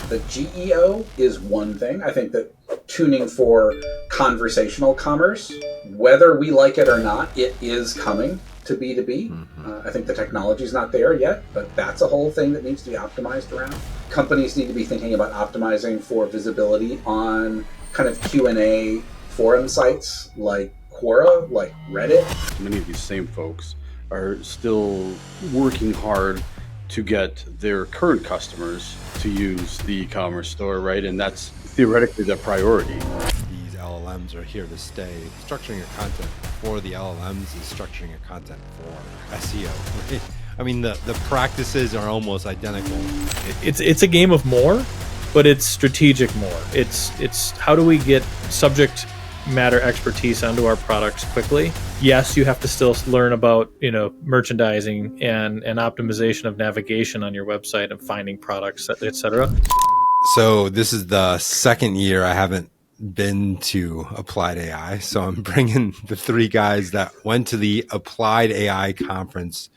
the GEO is one thing. I think that tuning for conversational commerce, whether we like it or not, it is coming to B2B. I think the technology is not there yet, but that's a whole thing that needs to be optimized around. Companies need to be thinking about optimizing for visibility on kind of Q&A forum sites like Quora, like Reddit. Many of these same folks are still working hard to get their current customers to use the e-commerce store, right? And that's theoretically the priority. These LLMs are here to stay. Structuring your content for the LLMs is structuring your content for SEO. Right? I mean, the practices are almost identical. It's a game of more, but it's strategic more. It's how do we get subject matter expertise onto our products quickly? Yes, you have to still learn about, merchandising and optimization of navigation on your website and finding products, etc. So this is the second year I haven't been to AppliedAI. So I'm bringing the three guys that went to the AppliedAI Conference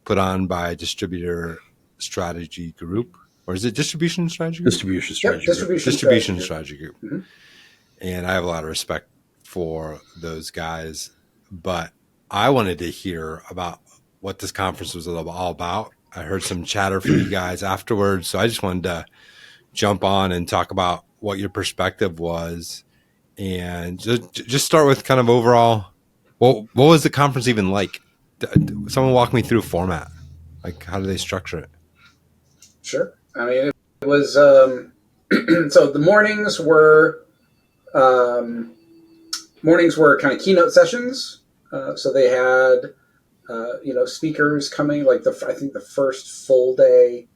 put on by Distributor Strategy Group. Or is it Distribution Strategy Group? Distribution Strategy Group. Distribution Strategy Group. Mm-hmm. And I have a lot of respect for those guys, but I wanted to hear about what this conference was all about. I heard some chatter from you guys afterwards, so I just wanted to jump on and talk about what your perspective was, and just start with kind of overall. What was the conference even like? Someone walk me through format. Like, how do they structure it? Sure. I mean, it was so the mornings were kind of keynote sessions. So they had speakers coming. Like I think the first full day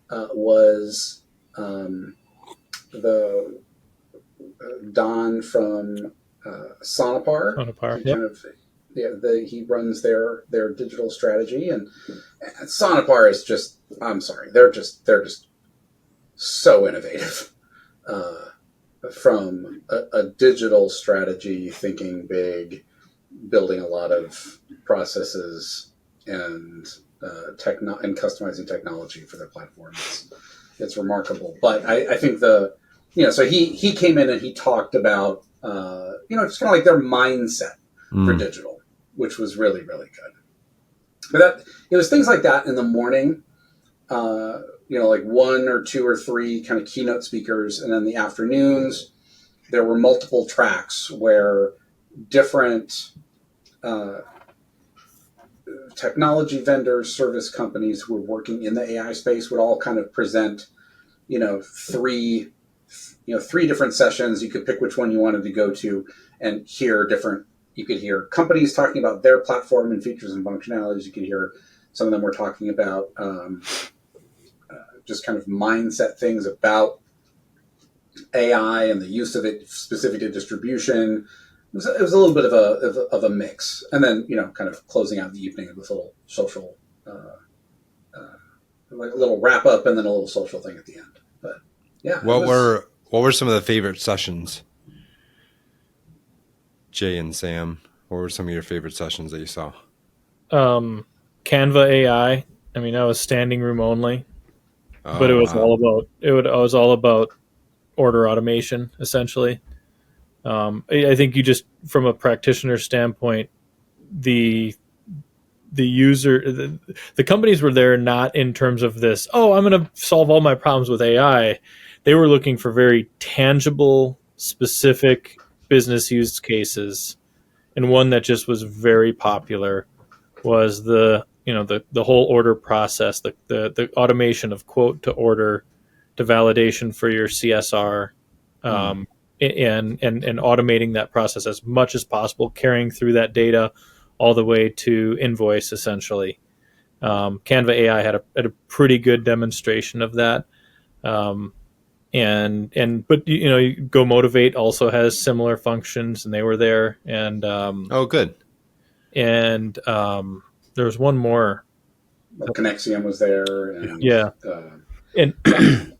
was the Don from Sonopar. Sonopar, yep. He runs their digital strategy, and Sonopar is just, I'm sorry, they're just so innovative. From a digital strategy, thinking big, building a lot of processes and and customizing technology for their platform. It's remarkable. But I think so he came in and he talked about just kind of like their mindset for digital, which was really, really good. But it was things like that in the morning. Like one or two or three kind of keynote speakers. And then the afternoons, there were multiple tracks where different technology vendors, service companies who were working in the AI space would all kind of present, three different sessions. You could pick which one you wanted to go to and you could hear companies talking about their platform and features and functionalities. You could hear some of them were talking about just kind of mindset things about AI and the use of it specific to distribution. It was a little bit of a mix, and then kind of closing out the evening with a little social, like a little wrap up, and then a little social thing at the end. But yeah, what were some of the favorite sessions? Jay and Sam, what were some of your favorite sessions that you saw? Canva AI. I mean, that was standing room only. But it was all about order automation, essentially. I think you just, from a practitioner standpoint, the user, the companies were there not in terms of this, I'm going to solve all my problems with AI. They were looking for very tangible, specific business use cases. And one that just was very popular was the whole order process, the automation of quote to order to validation for your CSR, and automating that process as much as possible, carrying through that data all the way to invoice, essentially. Canva AI had a pretty good demonstration of that. But Go Motivate also has similar functions, and they were there. And good. And there was one more. Connexion was there. And, yeah. And so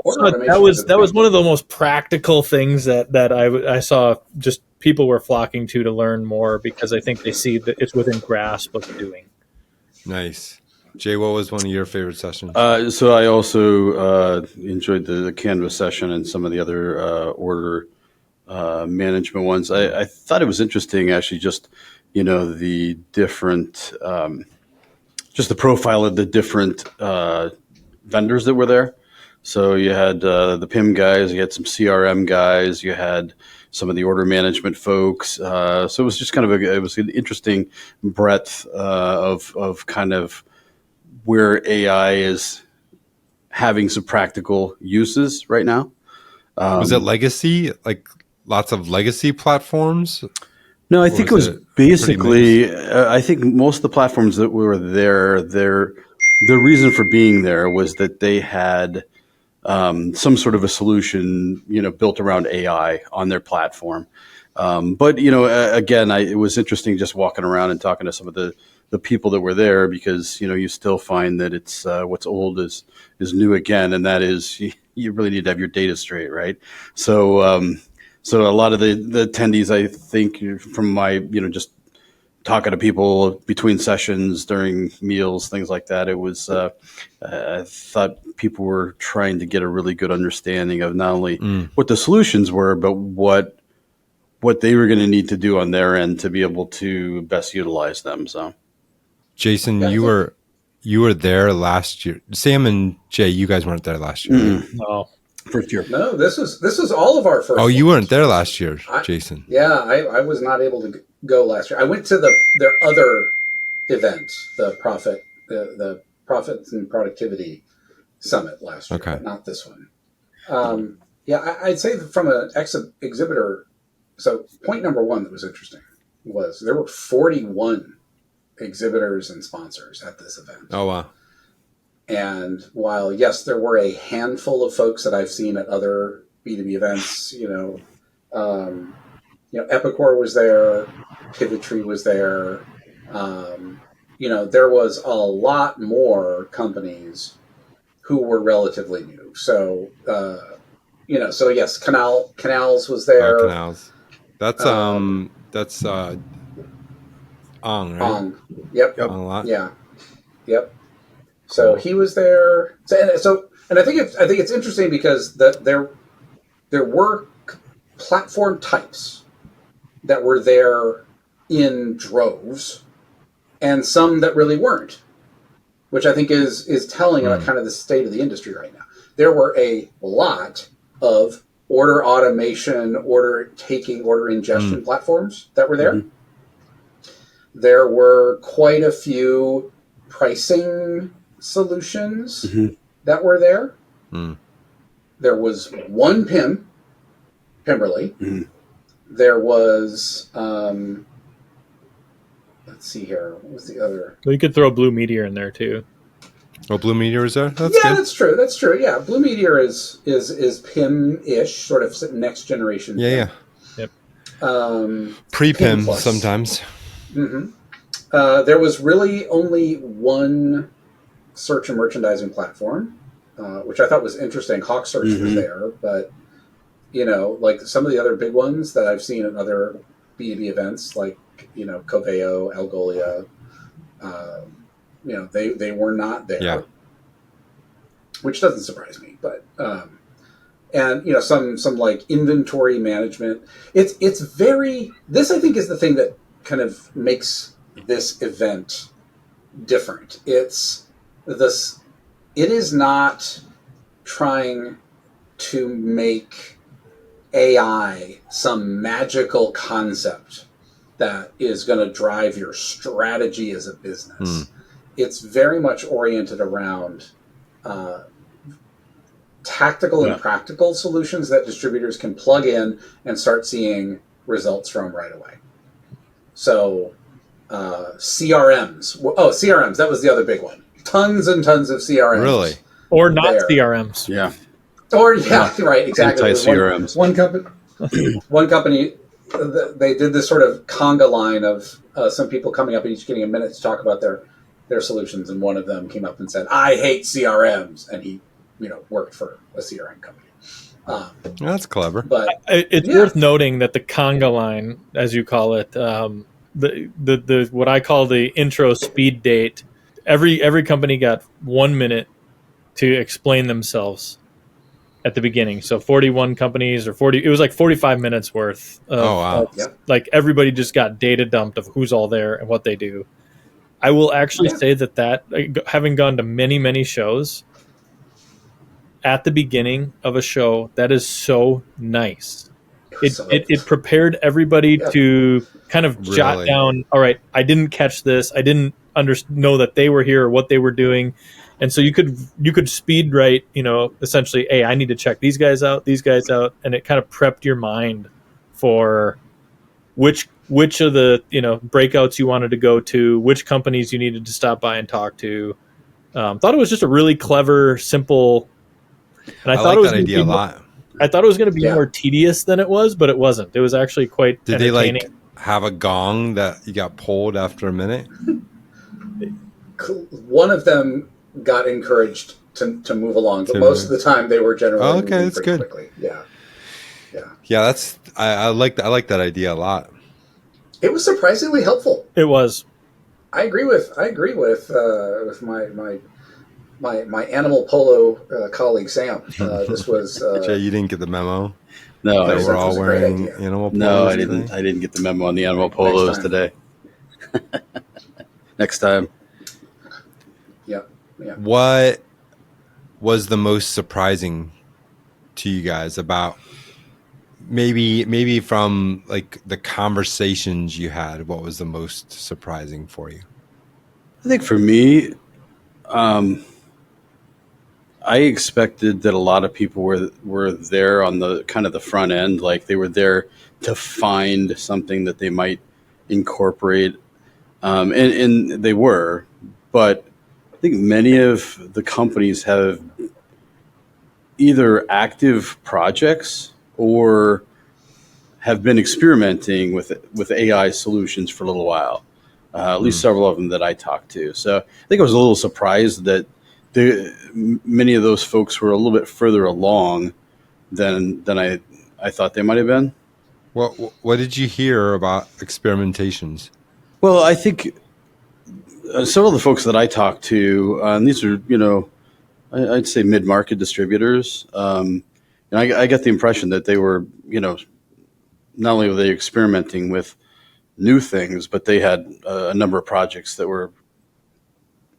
that was one of the most practical things that I saw just people were flocking to learn more, because I think they see that it's within grasp of doing. Nice. Jay, what was one of your favorite sessions? So I also enjoyed the Canvas session and some of the other order management ones. I thought it was interesting, actually, just the different, just the profile of the different vendors that were there. So you had the PIM guys, you had some CRM guys, you had some of the order management folks. So it was just kind of it was an interesting breadth of kind of where AI is having some practical uses right now. Was it legacy, like lots of legacy platforms? No, I Or think it was was it basically, I think most of the platforms that were there, the reason for being there was that they had some sort of a solution, built around AI on their platform. But again, it was interesting just walking around and talking to some of the people that were there, because you still find that it's what's old is new again, and that is you really need to have your data straight, right? So a lot of the attendees, I think, from my just talking to people between sessions, during meals, things like that, it was I thought people were trying to get a really good understanding of not only what the solutions were, but what they were going to need to do on their end to be able to best utilize them. So, Jason, Yeah, I you were there last year. Sam and Jay, you guys weren't there last year. Right? No. first year. No, this is all of our first. Oh, you ones. weren't there last year, Jason. I was not able to go last year. I went to their other event, the Profits and Productivity Summit last year, Okay. but not this one. I'd say that from an exhibitor. So point number one that was interesting was there were 41 exhibitors and sponsors at this event. Oh, wow. And while, yes, there were a handful of folks that I've seen at other B2B events, Epicor was there, Pivotry was there. There was a lot more companies who were relatively new. So, so yes, Canals was there. Canals. That's Ong, right? Yep. Ong a lot. Yeah. Yep. So he was there. And I think it's interesting because there were platform types that were there in droves, and some that really weren't, which I think is telling about kind of the state of the industry right now. There were a lot of order automation, order taking, order ingestion platforms that were there. Mm-hmm. There were quite a few pricing solutions that were there. There was one Pimberly. There was let's see here, what was the other? Well, you could throw Blue Meteor in there too. Oh, Blue Meteor is there? That's good. That's true. Yeah, Blue Meteor is PIM-ish, sort of next generation. Yeah, PIM. Yeah. Pre-PIM sometimes. There was really only one search and merchandising platform, which I thought was interesting. HawkSearch was there, but like some of the other big ones that I've seen at other B2B events, like Coveo, Algolia, they were not there, which doesn't surprise me. But and some like inventory management. It's very. This I think is the thing that kind of makes this event different. It is not trying to make AI some magical concept that is going to drive your strategy as a business. It's very much oriented around tactical and practical solutions that distributors can plug in and start seeing results from right away. So CRMs. CRMs. That was the other big one. Tons and tons of CRMs. Really? Or not CRMs. Yeah. Or right, exactly. Anti-CRMs. One company, they did this sort of conga line of some people coming up and each getting a minute to talk about their solutions, and one of them came up and said, "I hate CRMs," and he, worked for a CRM company. That's clever. But it's worth noting that the conga line, as you call it, the what I call the intro speed date, every company got 1 minute to explain themselves at the beginning. So 41 companies, or 40, it was like 45 minutes worth of, Oh, wow. Yep. like everybody just got data dumped of who's all there and what they do. I will actually say that having gone to many, many shows, at the beginning of a show, that is so nice. It prepared everybody to kind of jot Really? down, all right, I didn't catch this. I didn't know that they were here or what they were doing. And so you could speed write, essentially, hey, I need to check these guys out, and it kind of prepped your mind for which of the breakouts you wanted to go to, which companies you needed to stop by and talk to. Thought it was just a really clever, simple, and I thought like it was that idea a lot. I thought it was going to be more tedious than it was, but it wasn't. It was actually quite Did they entertaining. like have a gong that you got pulled after a minute? One of them got encouraged to move along, but most of the time they were generally moving that's pretty good. quickly. Yeah. That's I like that idea a lot. It was surprisingly helpful. It was. I agree with my animal polo colleague Sam. This was Jay, you didn't get the memo. No, That That we're was all a great wearing idea. animal polos. no, I today? didn't. I didn't get the memo on the animal polos time. today. Next time. Yeah. What was the most surprising to you guys about maybe from like the conversations you had? What was the most surprising for you? I think for me, I expected that a lot of people were there on the kind of the front end, like they were there to find something that they might incorporate, and they were. But I think many of the companies have either active projects or have been experimenting with AI solutions for a little while. At least several of them that I talked to. So I think I was a little surprised that many of those folks were a little bit further along than I thought they might have been. What did you hear about experimentations? Well, I think several of the folks that I talked to, and these are, I'd say mid-market distributors, and I got the impression that they were, not only were they experimenting with new things, but they had a number of projects that were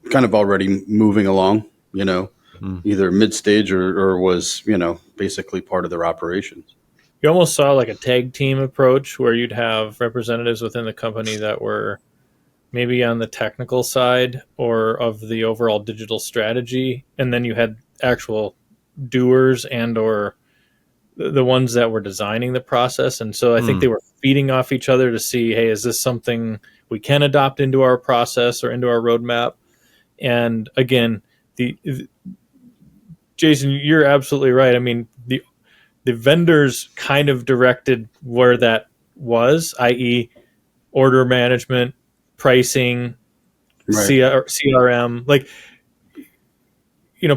kind of already moving along, either mid-stage or was, basically part of their operations. You almost saw like a tag team approach where you'd have representatives within the company that were maybe on the technical side or of the overall digital strategy, and then you had actual doers and or the ones that were designing the process. And so I think they were feeding off each other to see, hey, is this something we can adopt into our process or into our roadmap? And again, Jason, you're absolutely right. I mean, the vendors kind of directed where that was, i.e., order management, pricing, Right. CRM. Like,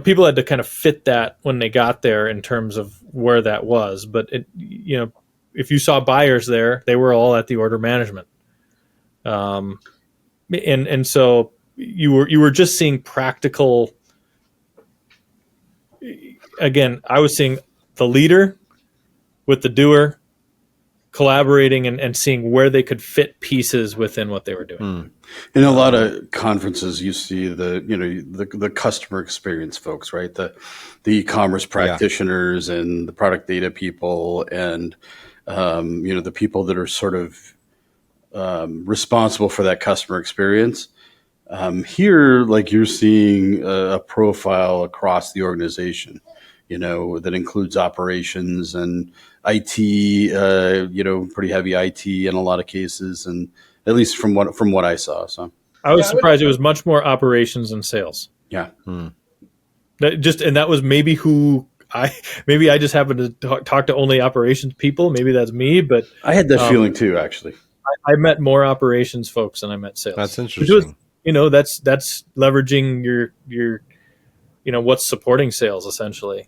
people had to kind of fit that when they got there in terms of where that was. But if you saw buyers there, they were all at the order management. And so you were just seeing practical. Again, I was seeing the leader with the doer collaborating and seeing where they could fit pieces within what they were doing. In a lot of conferences, you see the customer experience folks, right? The e-commerce practitioners and the product data people, and the people that are sort of responsible for that customer experience. Here, like you're seeing a profile across the organization, that includes operations and IT, pretty heavy IT in a lot of cases, and at least from what I saw. So I was surprised it was much more operations than sales. yeah. That was maybe maybe I just happened to talk to only operations people. Maybe that's me, but I had that feeling too, actually. I met more operations folks than I met sales. That's interesting. That's leveraging your what's supporting sales essentially.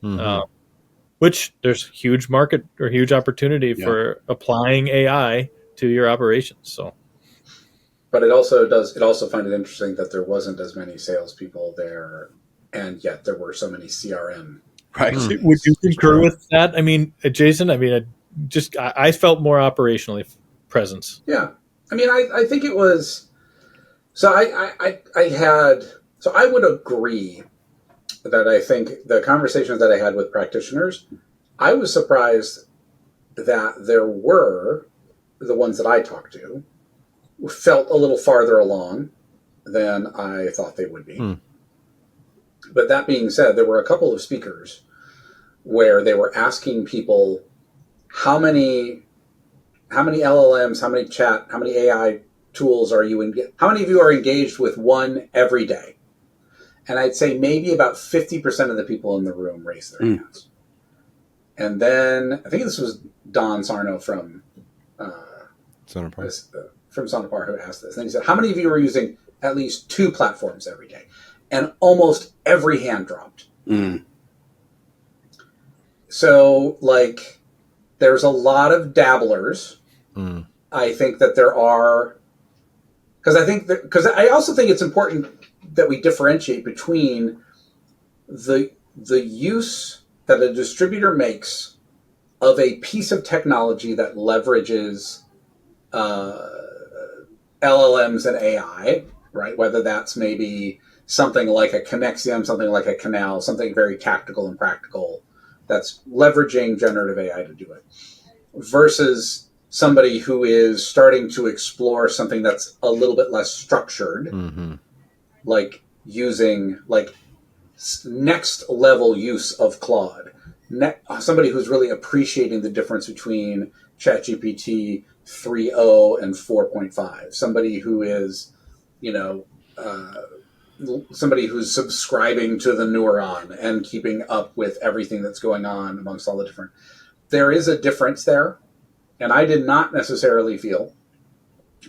Which there's huge market or huge opportunity for applying AI to your operations. So But it also find it interesting that there wasn't as many salespeople there, and yet there were so many CRM. Right. Would you concur with that? I mean, Jason, I felt more operationally presence. Yeah. I mean, I think it was, so I would agree that I think the conversations that I had with practitioners, I was surprised that there were, the ones that I talked to, felt a little farther along than I thought they would be. But that being said, there were a couple of speakers where they were asking people how many LLMs, how many AI tools are you in? How many of you are engaged with one every day? And I'd say maybe about 50% of the people in the room raised their hands. And then I think this was Don Sarno from Sonepar who asked this. And he said, how many of you are using at least 2 platforms every day? And almost every hand dropped. So, like, there's a lot of dabblers. I think that there are, because I also think it's important that we differentiate between the use that a distributor makes of a piece of technology that leverages LLMs and AI, right? Whether that's maybe something like a Connexium, something like a Canal, something very tactical and practical that's leveraging generative AI to do it, versus somebody who is starting to explore something that's a little bit less structured, like using next level use of Claude. Somebody who's really appreciating the difference between ChatGPT 3.0 and 4.5. Somebody who is, somebody who's subscribing to the neuron and keeping up with everything that's going on amongst all the different. There is a difference there. And I did not necessarily feel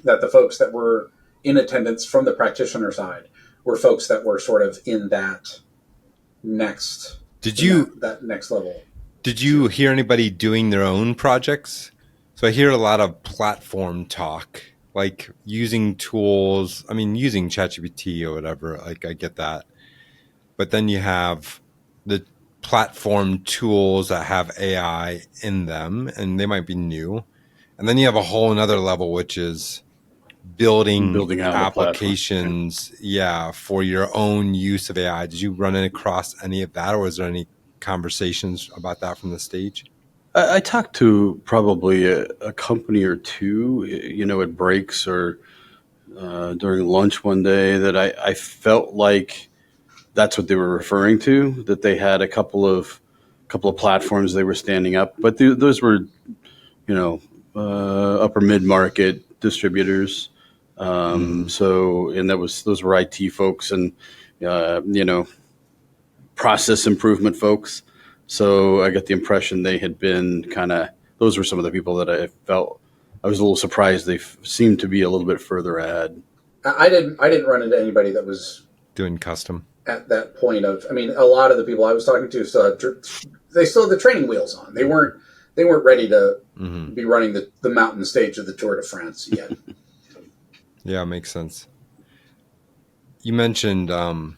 that the folks that were in attendance from the practitioner side were folks that were sort of in that next that next level. Did you hear anybody doing their own projects? So I hear a lot of platform talk, like using tools. I mean, using ChatGPT or whatever, like I get that. But then you have the platform tools that have AI in them, and they might be new. And then you have a whole another level, which is building out applications, for your own use of AI. Did you run across any of that, or was there any conversations about that from the stage? I talked to probably a company or two, at breaks or during lunch one day, that I felt like that's what they were referring to, that they had a couple of platforms they were standing up, but those were, upper mid-market distributors. So, and those were IT folks and, process improvement folks. So I got the impression they had been those were some of the people that I felt I was a little surprised they seemed to be a little bit further ahead. I didn't run into anybody that was doing custom at that point of, I mean, a lot of the people I was talking to still had the training wheels on. They weren't ready to be running the mountain stage of the Tour de France yet. Yeah, makes sense. You mentioned the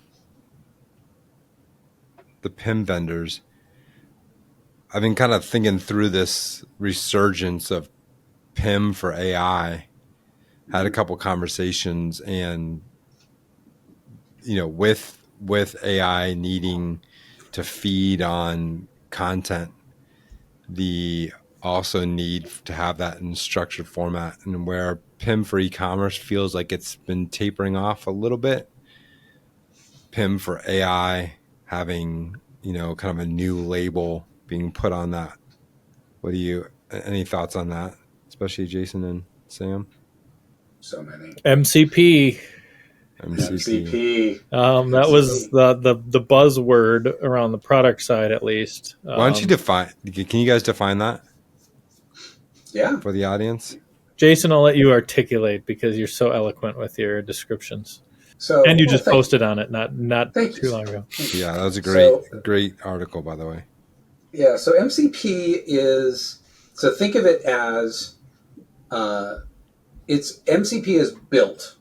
PIM vendors. I've been kind of thinking through this resurgence of PIM for AI. Had a couple conversations, and with AI needing to feed on content, the also need to have that in structured format, and where PIM for e-commerce feels like it's been tapering off a little bit. PIM for AI having, kind of a new label being put on that. Any thoughts on that, especially Jason and Sam? So many. MCP. That was the buzzword around the product side, at least. Why don't you define? Can you guys define that? Yeah, for the audience. Jason, I'll let you articulate because you're so eloquent with your descriptions. So, and you just posted on it not too long ago. Yeah, that was a great article, by the way. Yeah, so MCP is, so think of it as it's MCP is built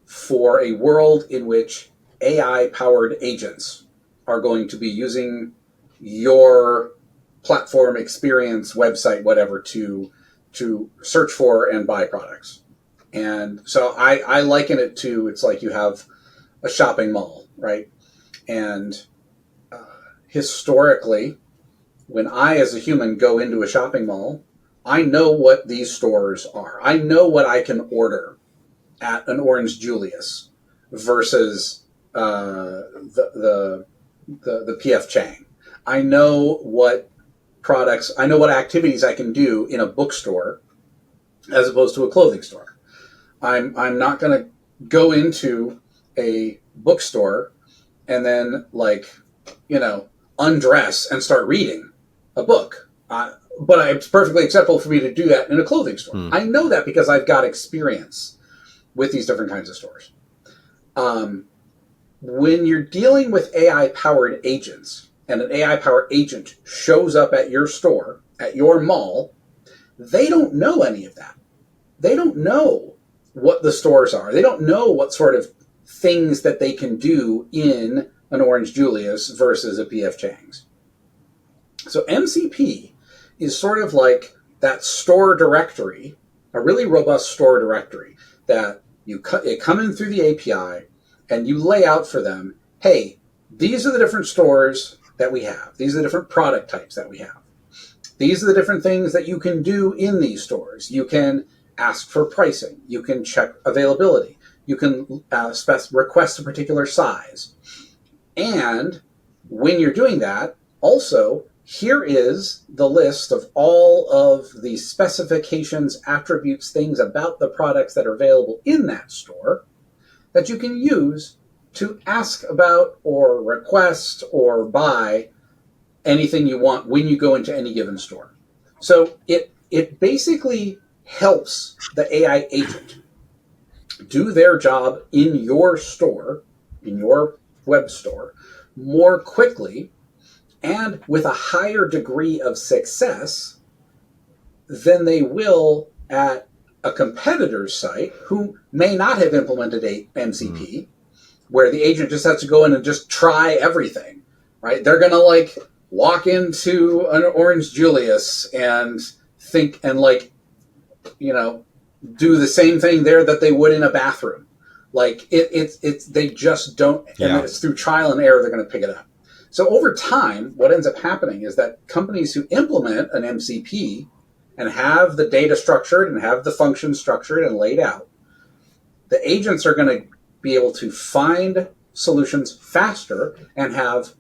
for a world in which AI powered agents are going to be using your platform, experience, website, whatever, to search for and buy products. And so I liken it to, it's like you have a shopping mall, right? And historically, when I as a human go into a shopping mall, I know what these stores are. I know what I can order at an Orange Julius versus the PF Chang. I know what products, I know what activities I can do in a bookstore as opposed to a clothing store. I'm not going to go into a bookstore and then undress and start reading a book. But it's perfectly acceptable for me to do that in a clothing store. I know that because I've got experience with these different kinds of stores. When you're dealing with AI-powered agents, and an AI-powered agent shows up at your store, at your mall, they don't know any of that. They don't know what the stores are. They don't know what sort of things that they can do in an Orange Julius versus a PF Chang's. So MCP is sort of like that store directory, a really robust store directory that you come in through the API and you lay out for them, hey, these are the different stores that we have. These are the different product types that we have. These are the different things that you can do in these stores. You can ask for pricing. You can check availability. You can request a particular size. And when you're doing that, also, here is the list of all of the specifications, attributes, things about the products that are available in that store that you can use to ask about or request or buy anything you want when you go into any given store. So it basically helps the AI agent do their job in your store, in your web store, more quickly and with a higher degree of success than they will at a competitor's site who may not have implemented a MCP, where the agent just has to go in and just try everything, right? They're going to walk into an Orange Julius and think and do the same thing there that they would in a bathroom. They just don't, and it's through trial and error they're going to pick it up. So over time, what ends up happening is that companies who implement an MCP and have the data structured and have the functions structured and laid out, the agents are going to be able to find solutions faster and have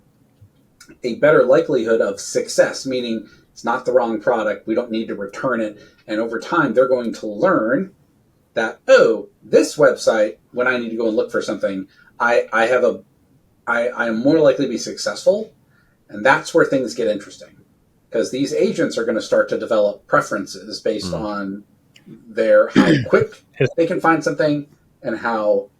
a better likelihood of success, meaning it's not the wrong product, we don't need to return it. And over time, they're going to learn that, this website, when I need to go and look for something, I am more likely to be successful. And that's where things get interesting, because these agents are going to start to develop preferences based on how quick they can find something and how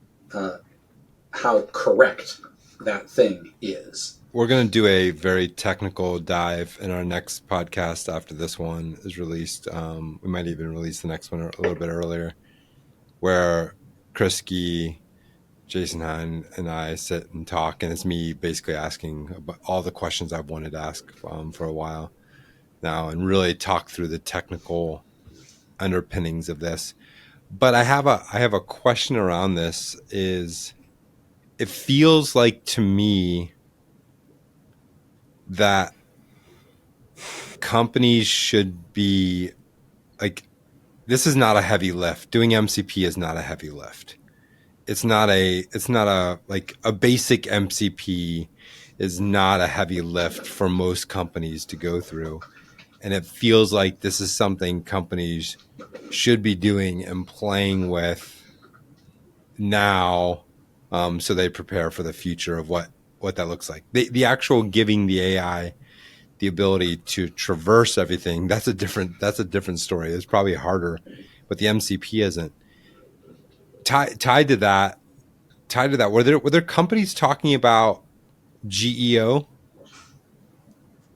correct that thing is. We're going to do a very technical dive in our next podcast after this one is released. We might even release the next one a little bit earlier, where Chris Gee, Jason Hein, and I sit and talk, and it's me basically asking about all the questions I've wanted to ask for a while now, and really talk through the technical underpinnings of this. But I have a question around this. Is it feels like to me that companies should be this is not a heavy lift. Doing MCP is not a heavy lift. It's not a basic MCP is not a heavy lift for most companies to go through. And it feels like this is something companies should be doing and playing with now, so they prepare for the future of what that looks like. The actual giving the AI the ability to traverse everything, that's a different story. It's probably harder, but the MCP isn't. Tied to that, were there companies talking about GEO?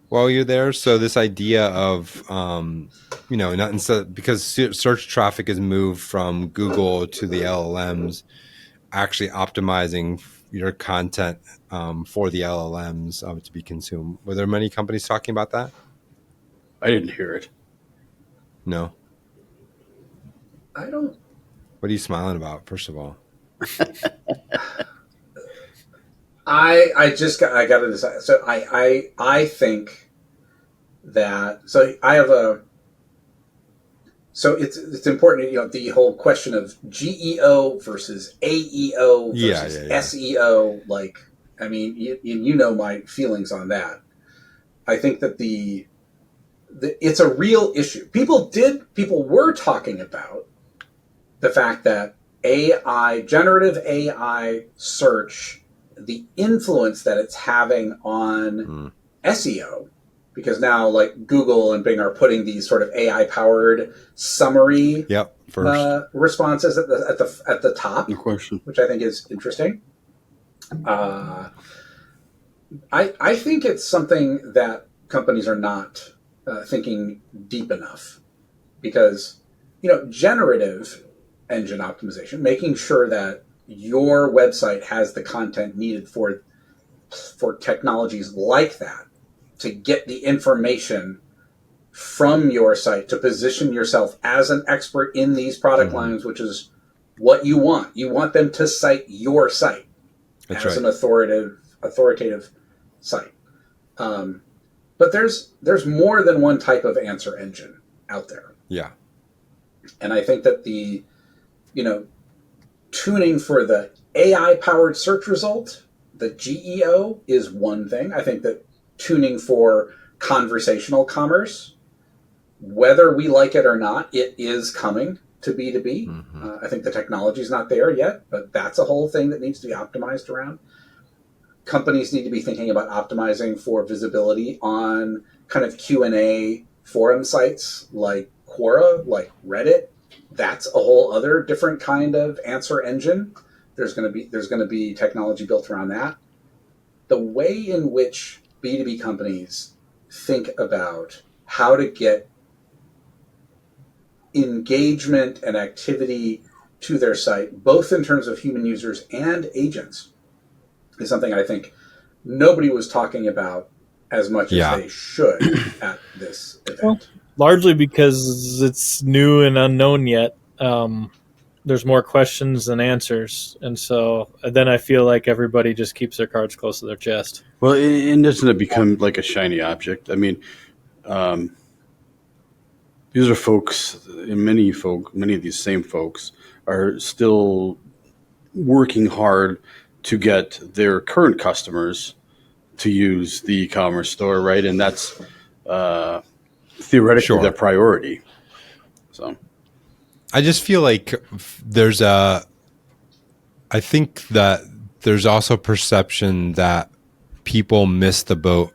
while you're there. So this idea of, not instead, because search traffic has moved from Google to the LLMs, actually optimizing your content for the LLMs to be consumed. Were there many companies talking about that? I didn't hear it. No. I don't. What are you smiling about, first of all? I got to decide. So I think that it's important, the whole question of GEO versus AEO versus SEO. Like, I mean, you know my feelings on that. I think that it's a real issue. People were talking about the fact that generative AI search, the influence that it's having on SEO, because now like Google and Bing are putting these sort of AI powered summary responses at the top, No question. which I think is interesting. I think it's something that companies are not thinking deep enough, because generative engine optimization, making sure that your website has the content needed for technologies like that to get the information from your site to position yourself as an expert in these product lines, which is what you want. You want them to cite your site as an authoritative site. But there's more than one type of answer engine out there. Yeah. And I think that the tuning for the AI-powered search result, the GEO, is one thing. I think that tuning for conversational commerce, whether we like it or not, it is coming to B2B. I think the technology is not there yet, but that's a whole thing that needs to be optimized around. Companies need to be thinking about optimizing for visibility on kind of Q&A forum sites like Quora, like Reddit. That's a whole other different kind of answer engine. There's going to be technology built around that. The way in which B2B companies think about how to get engagement and activity to their site, both in terms of human users and agents, is something I think nobody was talking about as much as they should at this event. Well, largely because it's new and unknown yet. There's more questions than answers. And so then I feel like everybody just keeps their cards close to their chest. Well, and doesn't it become like a shiny object? I mean, these are folks, and many of these same folks are still working hard to get their current customers to use the e-commerce store, right? And that's theoretically their priority. So I just feel like I think that there's also perception that people missed the boat.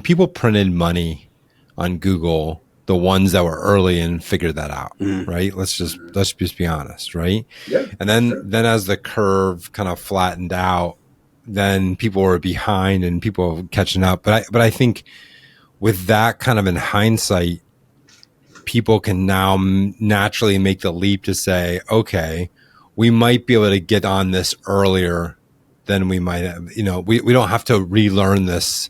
People printed money on Google, the ones that were early and figured that out, right? Let's just be honest, right? Yeah. And then as the curve kind of flattened out, then people were behind and people were catching up. But I think with that kind of in hindsight, people can now naturally make the leap to say, okay, we might be able to get on this earlier than we might have. We don't have to relearn this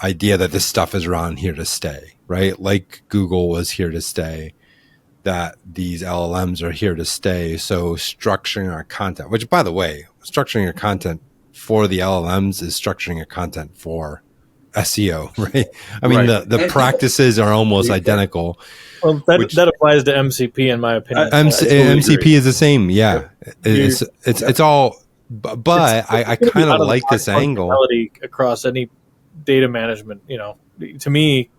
idea that this stuff is around here to stay, right? Like Google was here to stay, that these LLMs are here to stay. So structuring our content, which, by the way, structuring your content for the LLMs is structuring your content for SEO, right? I mean, the practices are almost identical. Well, that applies to MCP, in my opinion. MCP is the same. Yeah. It's all, but I kind of like this angle across any data management. To me,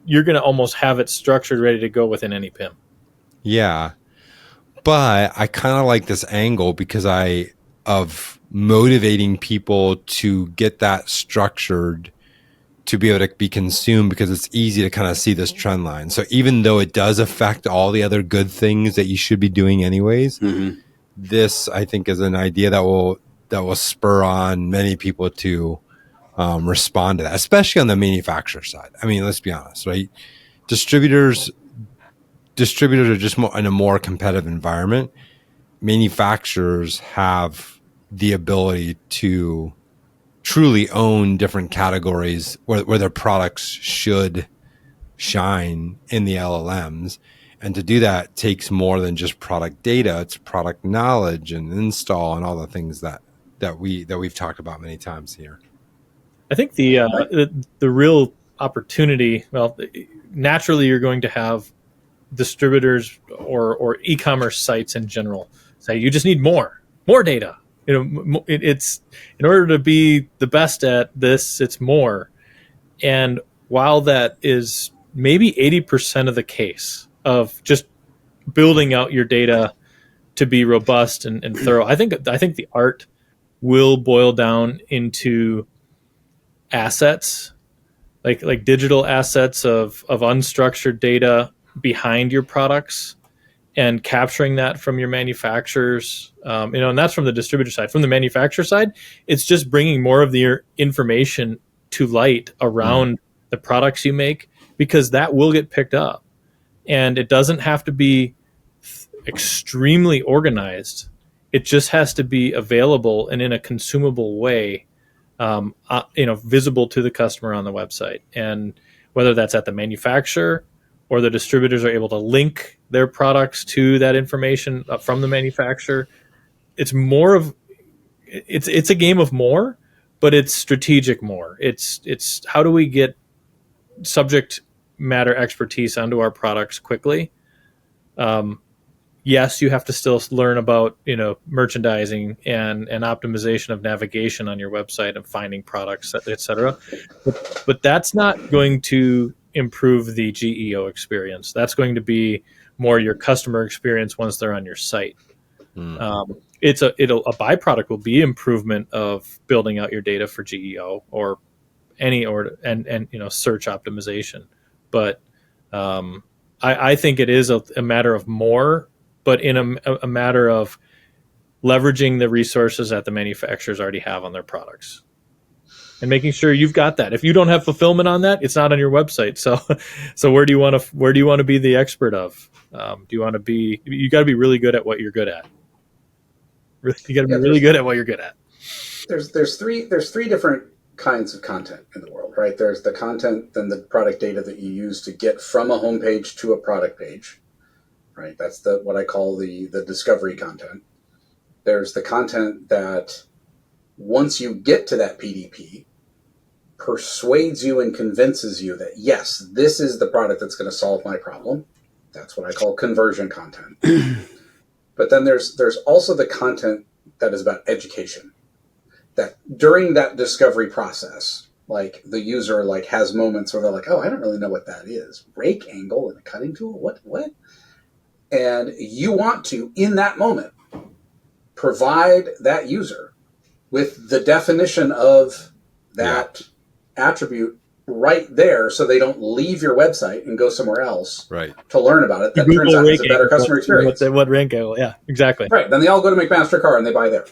you're going to almost have it structured, ready to go within any PIM. Yeah. But I kind of like this angle because of motivating people to get that structured to be able to be consumed, because it's easy to kind of see this trend line. So even though it does affect all the other good things that you should be doing anyways, this I think is an idea that will spur on many people to respond to that, especially on the manufacturer side. I mean, let's be honest, right? Distributors are just more in a more competitive environment. Manufacturers have the ability to truly own different categories where their products should shine in the LLMs. And to do that takes more than just product data. It's product knowledge and install and all the things that we've talked about many times here. I think the real opportunity, well, naturally you're going to have distributors or e-commerce sites in general say you just need more data. It's in order to be the best at this, it's more. And while that is maybe 80% of the case of just building out your data to be robust and thorough, I think the art will boil down into assets, like digital assets of unstructured data behind your products and capturing that from your manufacturers. And that's from the distributor side. From the manufacturer side, it's just bringing more of the information to light around the products you make, because that will get picked up. And it doesn't have to be extremely organized. It just has to be available and in a consumable way, visible to the customer on the website. And whether that's at the manufacturer or the distributors are able to link their products to that information from the manufacturer, it's a game of more, but it's strategic more. It's how do we get subject matter expertise onto our products quickly? Yes, you have to still learn about merchandising and optimization of navigation on your website and finding products, etc. But that's not going to improve the GEO experience. That's going to be more your customer experience once they're on your site. A byproduct will be improvement of building out your data for GEO or any search optimization. But I think it is a matter of more, but in a matter of leveraging the resources that the manufacturers already have on their products and making sure you've got that. If you don't have fulfillment on that, it's not on your website. So where do you want to be the expert of? You got to be really good at what you're good at. You got to be really good at what you're good at. There's three different kinds of content in the world, right? There's the content and the product data that you use to get from a homepage to a product page, right? That's what I call the discovery content. There's the content that once you get to that PDP, persuades you and convinces you that, yes, this is the product that's going to solve my problem. That's what I call conversion content. But then there's also the content that is about education. That during that discovery process, like the user has moments where they're like, oh, I don't really know what that is. Rake angle and a cutting tool? What? And you want to, in that moment, provide that user with the definition of that attribute right there so they don't leave your website and go somewhere else to learn about it. That turns out is a better customer experience. What rank angle? Yeah, exactly. Right. Then they all go to McMaster-Carr and they buy there.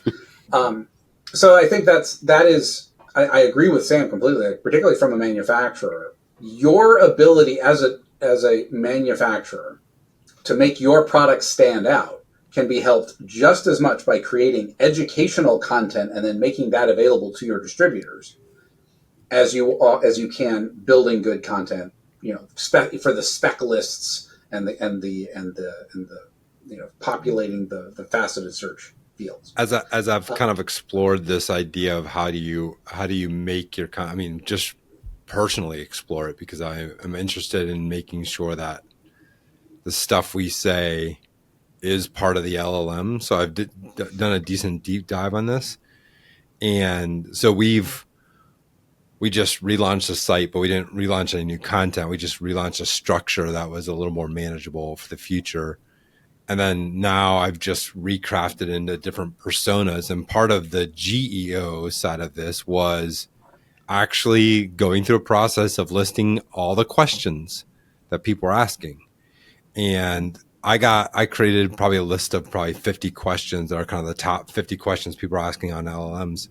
So I think that is, I agree with Sam completely, particularly from a manufacturer. Your ability as a manufacturer to make your product stand out can be helped just as much by creating educational content and then making that available to your distributors as you can building good content, for the spec lists and the populating the faceted search fields. As I've kind of explored this idea of how do you make your just personally explore it, because I am interested in making sure that the stuff we say is part of the LLM. So I've done a decent deep dive on this, and so we just relaunched the site, but we didn't relaunch any new content. We just relaunched a structure that was a little more manageable for the future. And then now I've just recrafted into different personas. And part of the GEO side of this was actually going through a process of listing all the questions that people are asking. And I created probably a list of 50 questions that are kind of the top 50 questions people are asking on LLMs.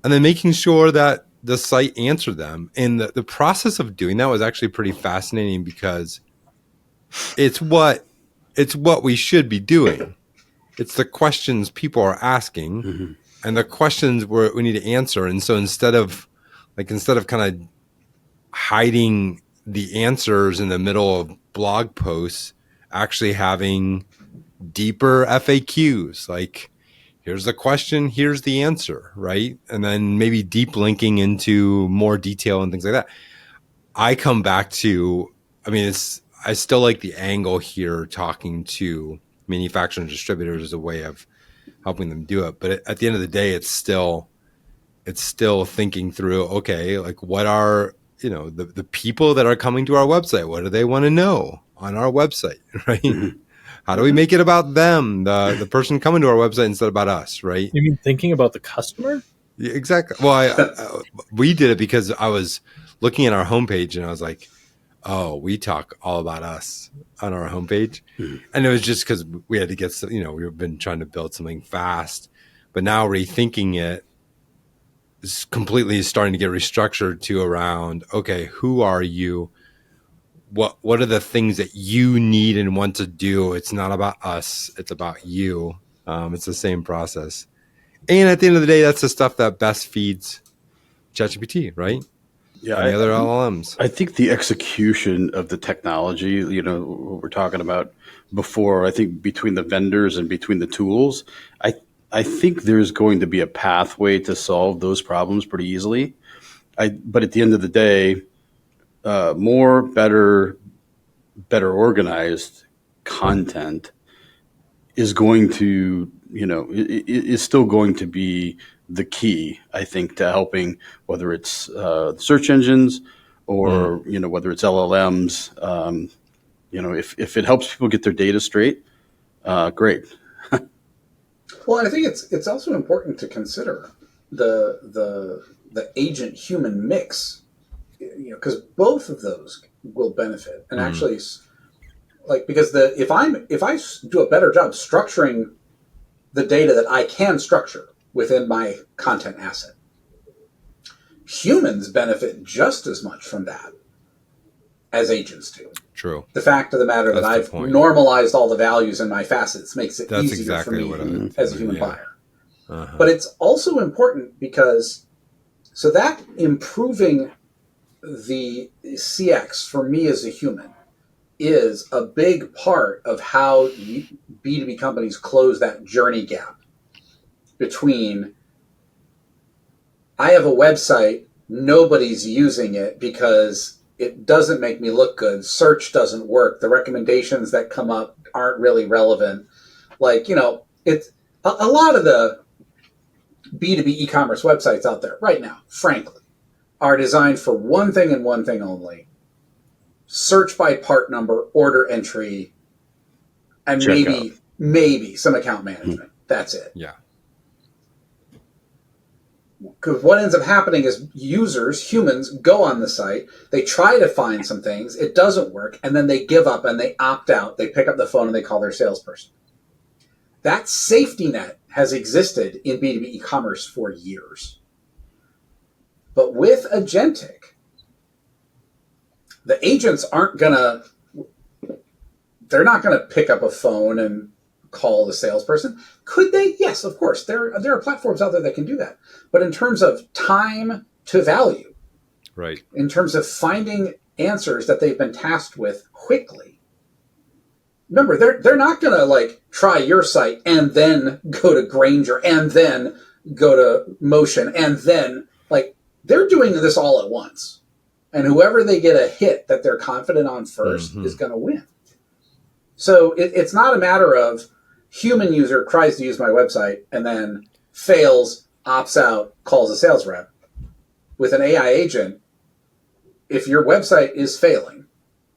And then making sure that the site answer them. And the process of doing that was actually pretty fascinating because it's what we should be doing. It's the questions people are asking and the questions we need to answer. And so instead of kind of hiding the answers in the middle of blog posts, actually having deeper FAQs, like here's the question, here's the answer, right? And then maybe deep linking into more detail and things like that. I come back to, I still like the angle here, talking to manufacturers and distributors as a way of helping them do it. But at the end of the day, it's still thinking through, okay, like what are, the people that are coming to our website, what do they want to know on our website, right? How do we make it about them, the person coming to our website, instead of about us, right? You mean thinking about the customer? Yeah, exactly. Well, we did it because I was looking at our homepage and I was like, oh, we talk all about us on our homepage. And it was just because we had to get, we've been trying to build something fast, but now rethinking it is completely starting to get restructured to around, okay, who are you? What are the things that you need and want to do? It's not about us. It's about you. It's the same process. And at the end of the day, that's the stuff that best feeds ChatGPT, right? Yeah, And the other LLMs. I think the execution of the technology, what we're talking about before, I think between the vendors and between the tools, I think there's going to be a pathway to solve those problems pretty easily. But at the end of the day, more, better organized content is going to, is still going to be the key, I think, to helping, whether it's search engines or, whether it's LLMs. If it helps people get their data straight, great. Well, I think it's also important to consider the agent human mix, because both of those will benefit. And actually, like, because if I do a better job structuring the data that I can structure within my content asset, humans benefit just as much from that as agents do. True. The fact of the matter that I've normalized all the values in my facets makes it easier for me as a human buyer. But it's also important because, so that improving the CX for me as a human is a big part of how B2B companies close that journey gap between, I have a website, nobody's using it because it doesn't make me look good, search doesn't work, the recommendations that come up aren't really relevant. Like, it's a lot of the B2B e-commerce websites out there right now, frankly, are designed for one thing and one thing only: search by part number, order entry, and maybe some account management. That's it. Yeah. Because what ends up happening is users, humans, go on the site, they try to find some things, it doesn't work, and then they give up and they opt out. They pick up the phone and they call their salesperson. That safety net has existed in B2B e-commerce for years. But with agentic, the agents they're not gonna pick up a phone and call the salesperson. Could they? Yes, of course. There are platforms out there that can do that. But in terms of time to value, right? In terms of finding answers that they've been tasked with quickly, remember, they're not going to try your site and then go to Granger and then go to Motion and then they're doing this all at once. And whoever they get a hit that they're confident on first is going to win. So it's not a matter of human user tries to use my website and then fails, opts out, calls a sales rep. With an AI agent, if your website is failing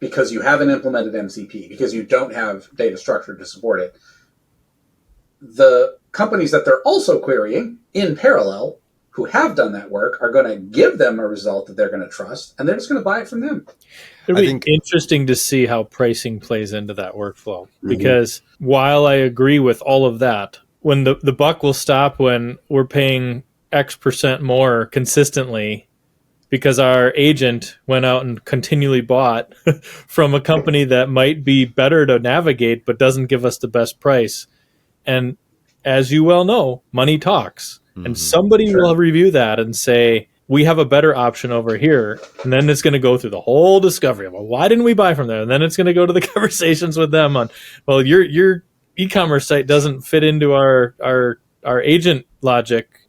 because you haven't implemented MCP, because you don't have data structure to support it, the companies that they're also querying in parallel who have done that work are going to give them a result that they're going to trust, and they're just going to buy it from them. It'll be interesting to see how pricing plays into that workflow. Because while I agree with all of that, when the buck will stop when we're paying X% more consistently because our agent went out and continually bought from a company that might be better to navigate but doesn't give us the best price. And as you well know, money talks. And somebody will review that and say, we have a better option over here. And then it's going to go through the whole discovery of, well, why didn't we buy from there? And then it's going to go to the conversations with them on, well, your e-commerce site doesn't fit into our agent logic.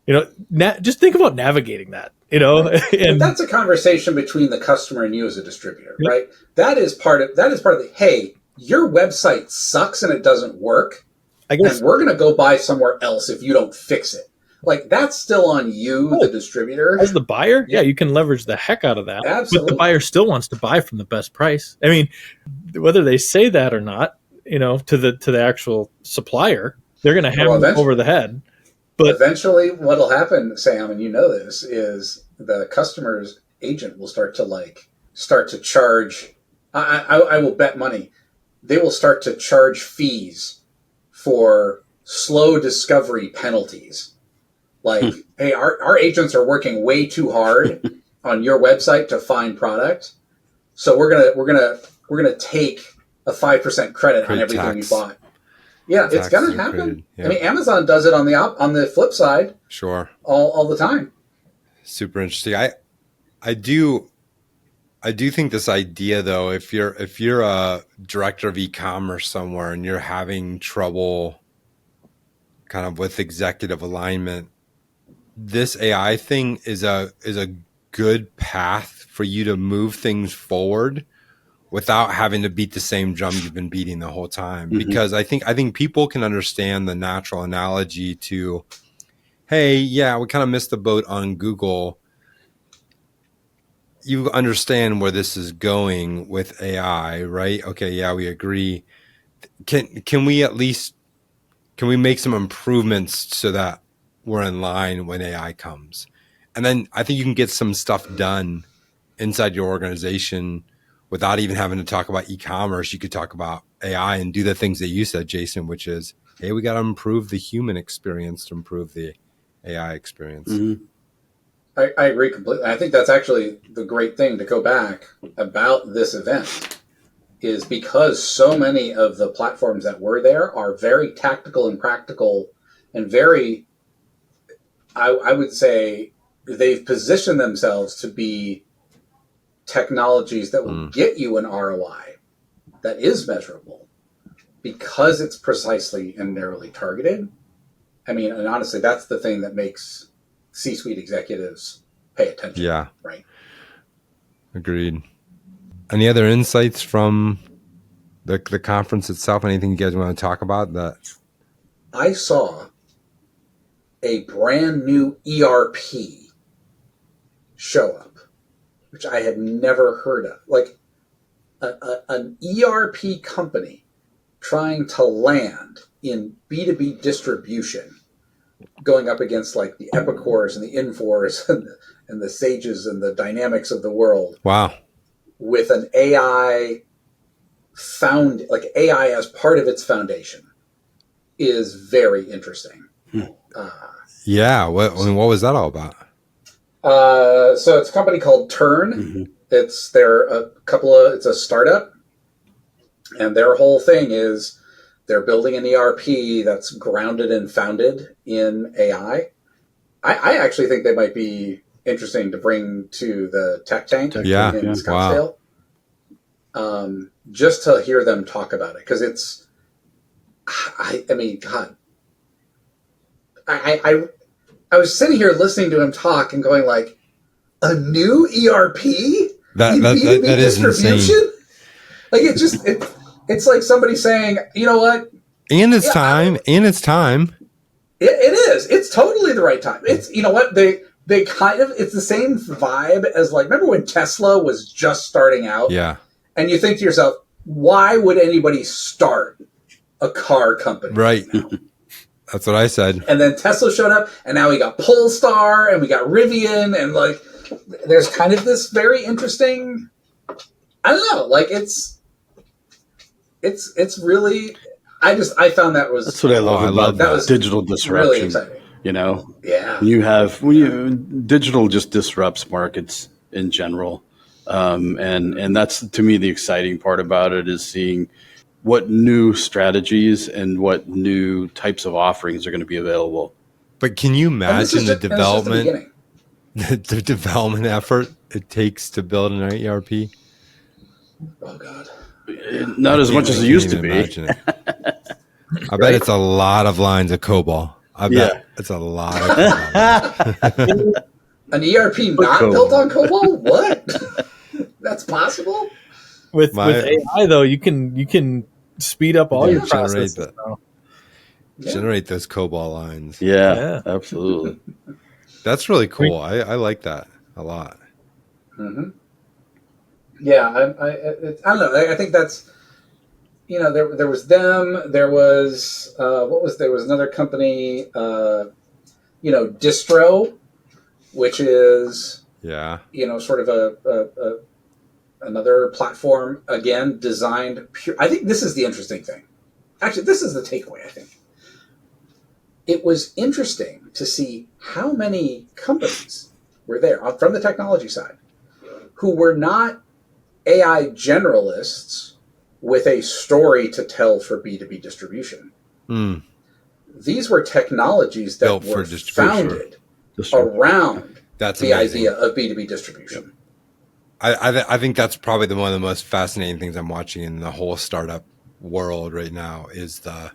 Just think about navigating that, Right. and but that's a conversation between the customer and you as a distributor, right? That is part of the, hey, your website sucks and it doesn't work. I guess And we're going to go buy somewhere else if you don't fix it. Like, that's still on you, the distributor. as the buyer, yeah, you can leverage the heck out of that. Absolutely. But the buyer still wants to buy from the best price. I mean, whether they say that or not, to the actual supplier, they're going to hammer them over the head. But eventually what'll happen, Sam, and you know this, is the customer's agent will start to charge. I will bet money. They will start to charge fees for slow discovery penalties. Like, hey, our agents are working way too hard on your website to find product, so we're gonna take a 5% credit on everything we bought. Yeah, it's gonna happen. Yeah. I mean, Amazon does it on the flip side. Sure. All the time. Super interesting. I do think this idea, though, if you're a director of e-commerce somewhere and you're having trouble kind of with executive alignment, this AI thing is a good path for you to move things forward without having to beat the same drum you've been beating the whole time. Because I think people can understand the natural analogy to, hey, yeah, we kind of missed the boat on Google. You understand where this is going with AI, right? Okay, yeah, we agree. Can we make some improvements so that we're in line when AI comes? And then I think you can get some stuff done inside your organization without even having to talk about e-commerce. You could talk about AI and do the things that you said, Jason, which is, hey, we got to improve the human experience to improve the AI experience. I agree completely. I think that's actually the great thing to go back about this event, is because so many of the platforms that were there are very tactical and practical and very, I would say, they've positioned themselves to be technologies that will get you an ROI that is measurable because it's precisely and narrowly targeted. I mean, and honestly, that's the thing that makes C-suite executives pay attention. Yeah. Right. Agreed. Any other insights from the conference itself? Anything you guys want to talk about? That I saw a brand new ERP show up, which I had never heard of. Like an ERP company trying to land in B2B distribution, going up against like the Epicors and the Infors and the Sages and the Dynamics of the world. Wow. With an AI AI as part of its foundation is very interesting. Yeah. What was that all about? So it's a company called Turn. It's it's a startup, and their whole thing is they're building an ERP that's grounded and founded in AI. I actually think they might be interesting to bring to the Tech Tank in Scottsdale. Wow. Just to hear them talk about it, because it's, I mean, God, I was sitting here listening to him talk and going like, a new ERP? That is insane. Like it's like somebody saying, you know what? And it's time. It is. It's totally the right time. It's, you know what? They kind of, it's the same vibe as like, remember when Tesla was just starting out? Yeah. And you think to yourself, why would anybody start a car company? Right. That's what I said. And then Tesla showed up, and now we got Polestar, and we got Rivian, and like, there's kind of this very interesting, I don't know, like it's really, I found that's what I love about that digital disruption. Really exciting. You know, yeah. Digital just disrupts markets in general. And that's, to me, the exciting part about it, is seeing what new strategies and what new types of offerings are going to be available. But can you imagine the development, beginning. the development effort it takes to build an ERP? Oh God. Not as much as it used to be. Imagine it. I bet it's a lot of lines of COBOL. I bet it's a lot of COBOL. An ERP not built on COBOL? What? That's possible? With AI though, you can speed up all your processes now. Generate those COBOL lines. Yeah, absolutely. That's really cool. I like that a lot. Mm-hmm. Yeah, I don't know. I think that's, there was them. There was there was another company, Distro, which is sort of another platform, again designed pure. I think this is the interesting thing. Actually, this is the takeaway. I think it was interesting to see how many companies were there from the technology side who were not AI generalists with a story to tell for B2B distribution. Mm. These were technologies that were founded around the idea of B2B distribution. I think that's probably one of the most fascinating things I'm watching in the whole startup world right now, is the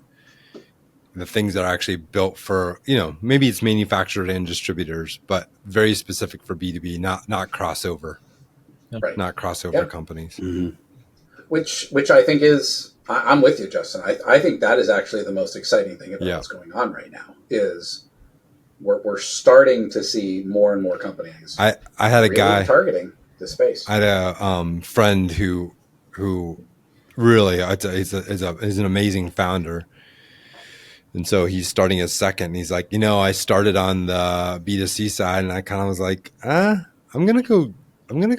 things that are actually built for, maybe it's manufactured and distributors, but very specific for B2B, not crossover. Right. Not crossover companies. Mm-hmm. Which I think is, I'm with you, Justin. I think that is actually the most exciting thing about what's going on right now, is we're starting to see more and more companies. I had a guy targeting the space. I had a friend who really is an amazing founder. And so he's starting his second. And he's like, I started on the B2C side, and I kind of was like, I'm gonna go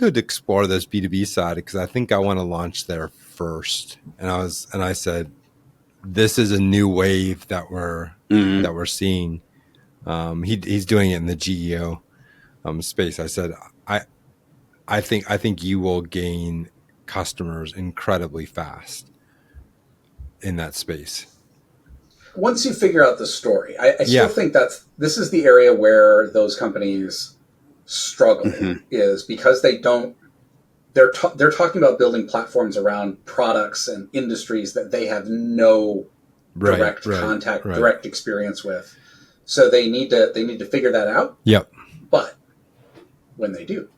to explore this B2B side, because I think I want to launch there first. And I said, this is a new wave that we're seeing. He's doing it in the GEO space. I said, I think you will gain customers incredibly fast in that space. Once you figure out the story, I still think this is the area where those companies struggle, is because they're talking about building platforms around products and industries that they have no direct contact, direct experience with. So they need to figure that out. Yep. But when they do,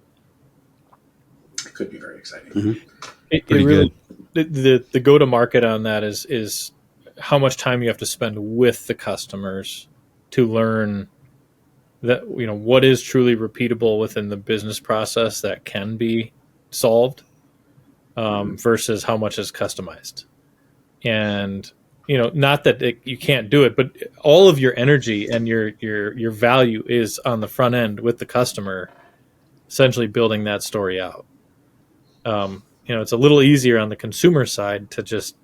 it could be very exciting. Mm-hmm. Pretty good. The go to market on that is how much time you have to spend with the customers to learn that, what is truly repeatable within the business process that can be solved, versus how much is customized. And, not that you can't do it, but all of your energy and your value is on the front end with the customer, essentially building that story out. It's a little easier on the consumer side to just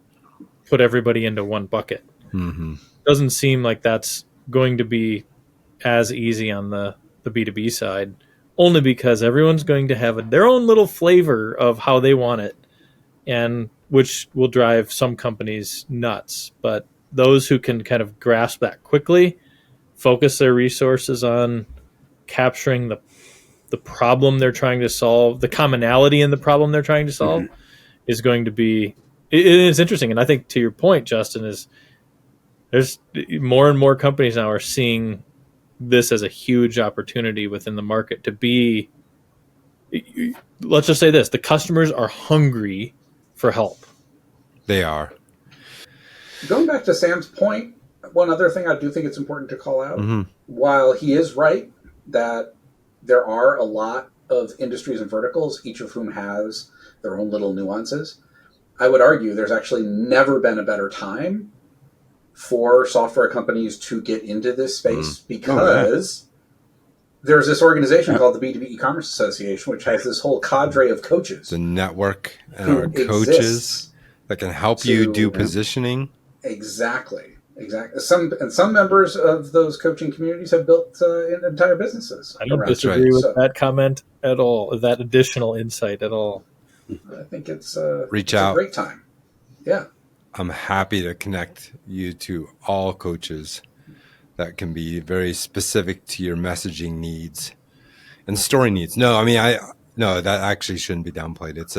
put everybody into one bucket. Mm-hmm. Doesn't seem like that's going to be as easy on the B2B side, only because everyone's going to have their own little flavor of how they want it, and which will drive some companies nuts. But those who can kind of grasp that quickly, focus their resources on capturing the problem they're trying to solve, the commonality in the problem they're trying to solve, is going to be, it is interesting. And I think, to your point, Justin, is there's more and more companies now are seeing this as a huge opportunity within the market to be, let's just say this, the customers are hungry for help. They are. Going back to Sam's point, one other thing I do think it's important to call out, while he is right that there are a lot of industries and verticals, each of whom has their own little nuances, I would argue there's actually never been a better time for software companies to get into this space, because there's this organization called the B2B e-commerce Association, which has this whole cadre of coaches. The network and our coaches that can help you do positioning. Exactly. Exactly. Some members of those coaching communities have built entire businesses. I don't around disagree it. with So that comment at all, that additional insight at all. I think it's Reach it's out. a great time. Yeah. I'm happy to connect you to all coaches that can be very specific to your messaging needs and story needs. No, I mean, that actually shouldn't be downplayed. It's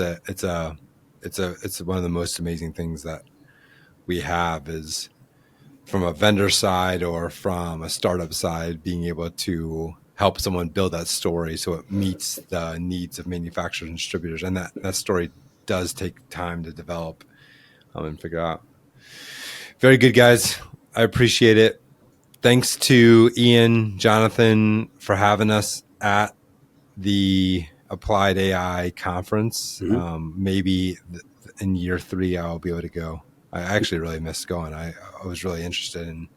one of the most amazing things that we have is from a vendor side or from a startup side, being able to help someone build that story so it meets the needs of manufacturers and distributors. And that story does take time to develop and figure out. Very good, guys. I appreciate it. Thanks to Ian, Jonathan for having us at the Applied AI Conference. Maybe in year 3, I'll be able to go. I actually really missed going. I was really interested in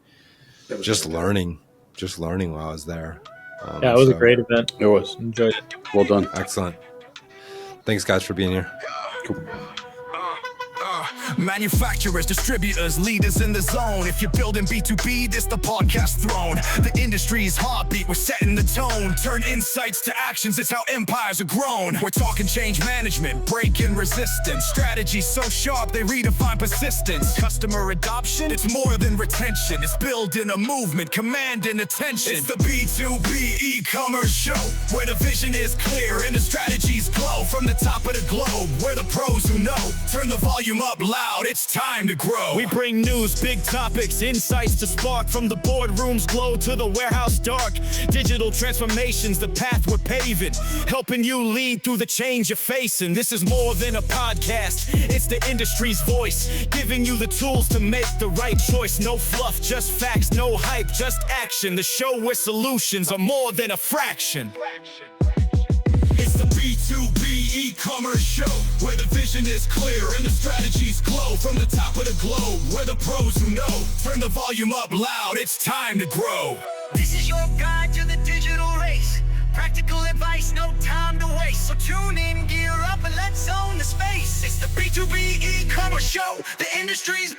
just learning while I was there. Yeah, it was a great event. It was. Enjoyed it. Well done. Excellent. Thanks, guys, for being here. Cool. Manufacturers, distributors, leaders in the zone. If you're building B2B, this the podcast throne. The industry's heartbeat, we're setting the tone. Turn insights to actions, it's how empires are grown. We're talking change management, breaking resistance. Strategies so sharp, they redefine persistence. Customer adoption, it's more than retention. It's building a movement, commanding attention. It's the B2B e-commerce show, where the vision is clear and the strategies glow. From the top of the globe, we're the pros who know. Turn the volume up loud, it's time to grow. We bring news, big topics, insights to spark. From the boardroom's glow to the warehouse dark. Digital transformations, the path we're paving. Helping you lead through the change you're facing. This is more than a podcast, it's the industry's voice. Giving you the tools to make the right choice. No fluff, just facts, no hype, just action. The show where solutions are more than a fraction. It's the B2B e-commerce show, where the vision is clear and the strategies glow. From the top of the globe, we're the pros who know. Turn the volume up loud, it's time to grow. This is your guide to the digital race. Practical advice, no time to waste. So tune in, gear up, and let's own the space. It's the B2B e-commerce show, the industry's